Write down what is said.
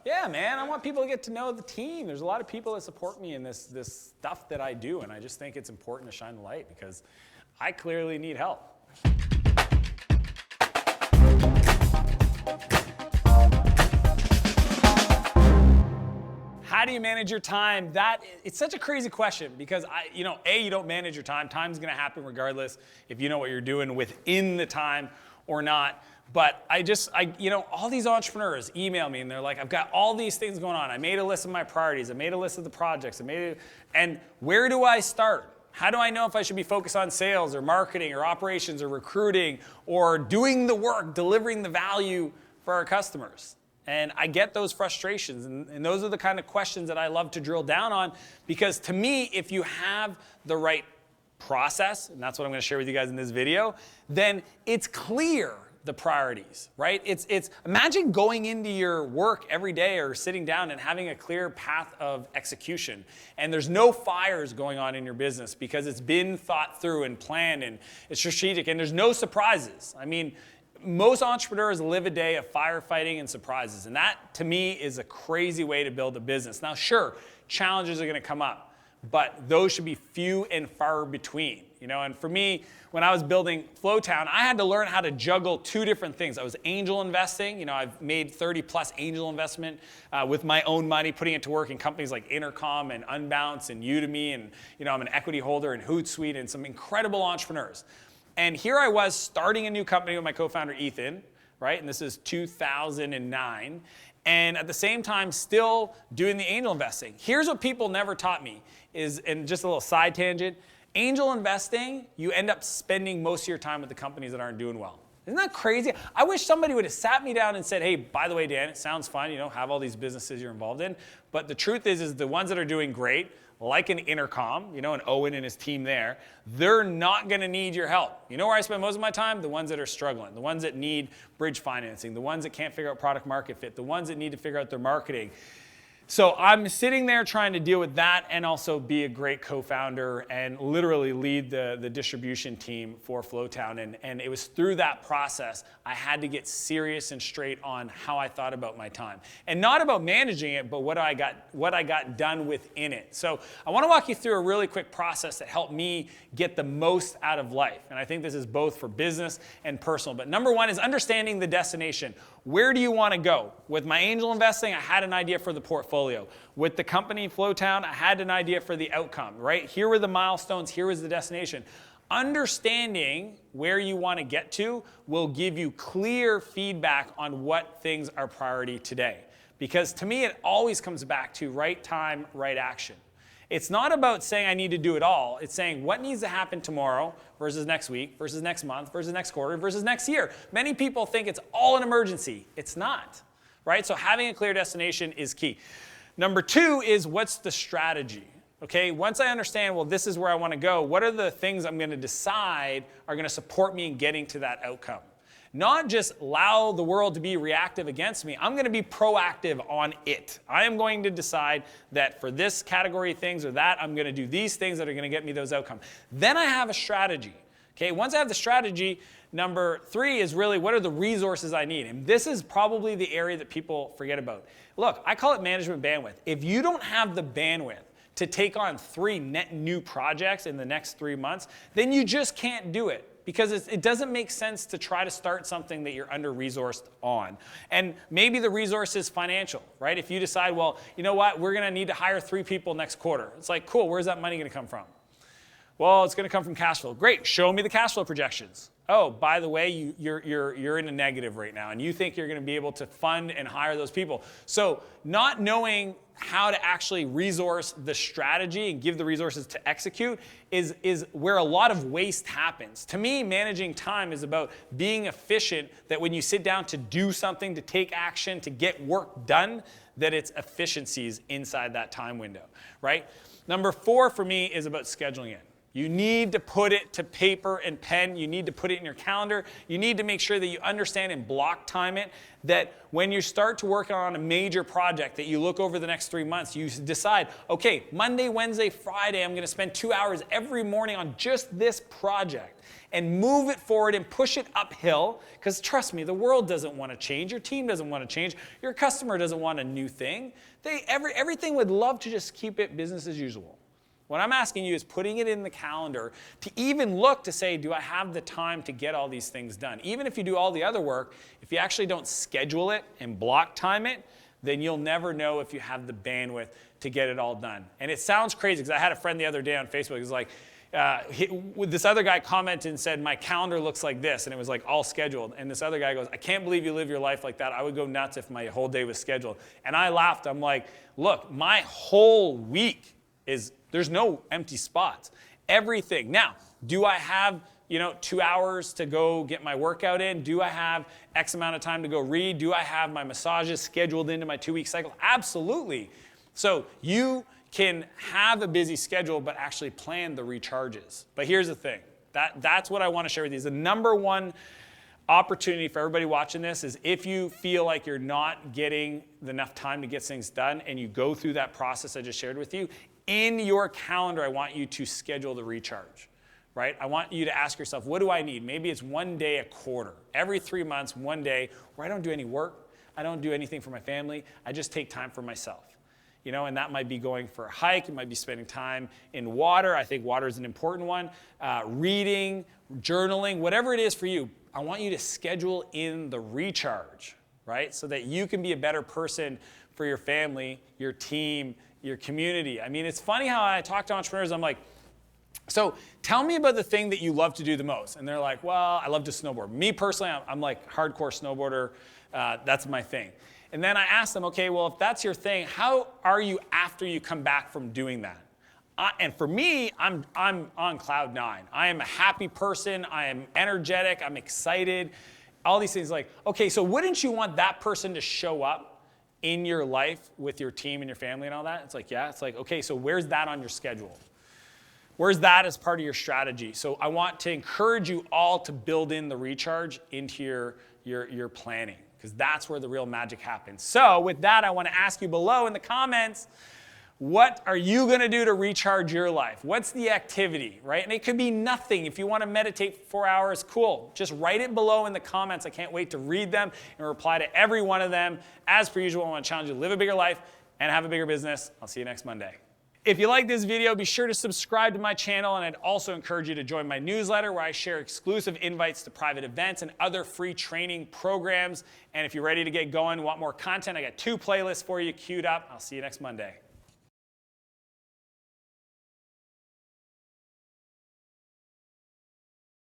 Yeah, man, I want people to get to know the team. There's a lot of people that support me in this stuff that I do, and I just think it's important to shine the light because I clearly need help. How do you manage your time? It's such a crazy question because you don't manage your time. Time's gonna happen regardless if you know what you're doing within the time or not. But all these entrepreneurs email me and they're like, I've got all these things going on. I made a list of my priorities. I made a list of the projects. And where do I start? How do I know if I should be focused on sales or marketing or operations or recruiting or doing the work, delivering the value for our customers? And I get those frustrations, and those are the kind of questions that I love to drill down on, because to me, if you have the right process, and that's what I'm going to share with you guys in this video, then it's clear the priorities, right? It's imagine going into your work every day or sitting down and having a clear path of execution, and there's no fires going on in your business because it's been thought through and planned and it's strategic, and there's no surprises. I mean, most entrepreneurs live a day of firefighting and surprises, and that, to me, is a crazy way to build a business. Now, sure, challenges are going to come up, but those should be few and far between. And for me, when I was building Flowtown, I had to learn how to juggle two different things. I was angel investing. I've made 30-plus angel investment with my own money, putting it to work in companies like Intercom and Unbounce and Udemy, and I'm an equity holder in Hootsuite and some incredible entrepreneurs. And here I was starting a new company with my co-founder, Ethan, right? And this is 2009. And at the same time, still doing the angel investing. Here's what people never taught me and just a little side tangent, angel investing, you end up spending most of your time with the companies that aren't doing well. Isn't that crazy? I wish somebody would have sat me down and said, hey, by the way, Dan, it sounds fun, have all these businesses you're involved in. But the truth is the ones that are doing great, like an Intercom, and Owen and his team there, they're not going to need your help. You know where I spend most of my time? The ones that are struggling, the ones that need bridge financing, the ones that can't figure out product market fit, the ones that need to figure out their marketing. So I'm sitting there trying to deal with that and also be a great co-founder and literally lead the distribution team for Flowtown. And it was through that process I had to get serious and straight on how I thought about my time. And not about managing it, but what I got done within it. So I want to walk you through a really quick process that helped me get the most out of life. And I think this is both for business and personal. But number one is understanding the destination. Where do you want to go? With my angel investing, I had an idea for the portfolio. With the company Flowtown, I had an idea for the outcome, right? Here were the milestones, here was the destination. Understanding where you want to get to will give you clear feedback on what things are priority today. Because to me, it always comes back to right time, right action. It's not about saying I need to do it all. It's saying what needs to happen tomorrow versus next week versus next month versus next quarter versus next year. Many people think it's all an emergency. It's not, right? So having a clear destination is key. Number two is what's the strategy? Okay, once I understand, well, this is where I want to go, what are the things I'm going to decide are going to support me in getting to that outcome? Not just allow the world to be reactive against me. I'm going to be proactive on it. I am going to decide that for this category of things or that, I'm going to do these things that are going to get me those outcomes. Then I have a strategy. Okay, once I have the strategy, number three is really what are the resources I need? And this is probably the area that people forget about. Look, I call it management bandwidth. If you don't have the bandwidth to take on 3 net new projects in the next 3 months, then you just can't do it. Because it doesn't make sense to try to start something that you're under-resourced on. And maybe the resource is financial, right? If you decide, well, you know what, we're going to need to hire 3 people next quarter. It's like, cool, where's that money going to come from? Well, it's going to come from cash flow. Great, show me the cash flow projections. Oh, by the way, you're in a negative right now, and you think you're going to be able to fund and hire those people. So not knowing how to actually resource the strategy and give the resources to execute is where a lot of waste happens. To me, managing time is about being efficient, that when you sit down to do something, to take action, to get work done, that it's efficiencies inside that time window, right? Number 4 for me is about scheduling it. You need to put it to paper and pen. You need to put it in your calendar. You need to make sure that you understand and block time it, that when you start to work on a major project that you look over the next 3 months, you decide, okay, Monday, Wednesday, Friday, I'm going to spend 2 hours every morning on just this project, and move it forward and push it uphill, because trust me, the world doesn't want to change. Your team doesn't want to change. Your customer doesn't want a new thing. Everything would love to just keep it business as usual. What I'm asking you is putting it in the calendar to even look to say, do I have the time to get all these things done? Even if you do all the other work, if you actually don't schedule it and block time it, then you'll never know if you have the bandwidth to get it all done. And it sounds crazy, because I had a friend the other day on Facebook. He was like, this other guy commented and said, my calendar looks like this, and it was like all scheduled. And this other guy goes, I can't believe you live your life like that. I would go nuts if my whole day was scheduled. And I laughed. I'm like, look, my whole week is, there's no empty spots. Everything. Now, do I have 2 hours to go get my workout in? Do I have X amount of time to go read? Do I have my massages scheduled into my 2-week cycle? Absolutely. So you can have a busy schedule, but actually plan the recharges. But here's the thing. That's what I want to share with you. Is the number one opportunity for everybody watching this is, if you feel like you're not getting enough time to get things done, and you go through that process I just shared with you, in your calendar, I want you to schedule the recharge, right? I want you to ask yourself, what do I need? Maybe it's 1 day a quarter. Every 3 months, 1 day where I don't do any work. I don't do anything for my family. I just take time for myself. And that might be going for a hike. It might be spending time in water. I think water is an important one. Reading, journaling, whatever it is for you, I want you to schedule in the recharge, right? So that you can be a better person for your family, your team, your community. I mean, it's funny how I talk to entrepreneurs. I'm like, so tell me about the thing that you love to do the most. And they're like, well, I love to snowboard. Me personally, I'm like hardcore snowboarder. That's my thing. And then I ask them, okay, well, if that's your thing, how are you after you come back from doing that? And for me, I'm on cloud 9. I am a happy person. I am energetic. I'm excited. All these things. Like, okay, so wouldn't you want that person to show up in your life with your team and your family and all that? It's like, yeah. It's like, okay, so where's that on your schedule? Where's that as part of your strategy? So I want to encourage you all to build in the recharge into your planning, because that's where the real magic happens. So with that, I want to ask you below in the comments, what are you going to do to recharge your life? What's the activity, right? And it could be nothing. If you want to meditate for 4 hours, cool. Just write it below in the comments. I can't wait to read them and reply to every one of them. As per usual, I want to challenge you to live a bigger life and have a bigger business. I'll see you next Monday. If you like this video, be sure to subscribe to my channel, and I'd also encourage you to join my newsletter, where I share exclusive invites to private events and other free training programs. And if you're ready to get going, want more content, I got 2 playlists for you queued up. I'll see you next Monday.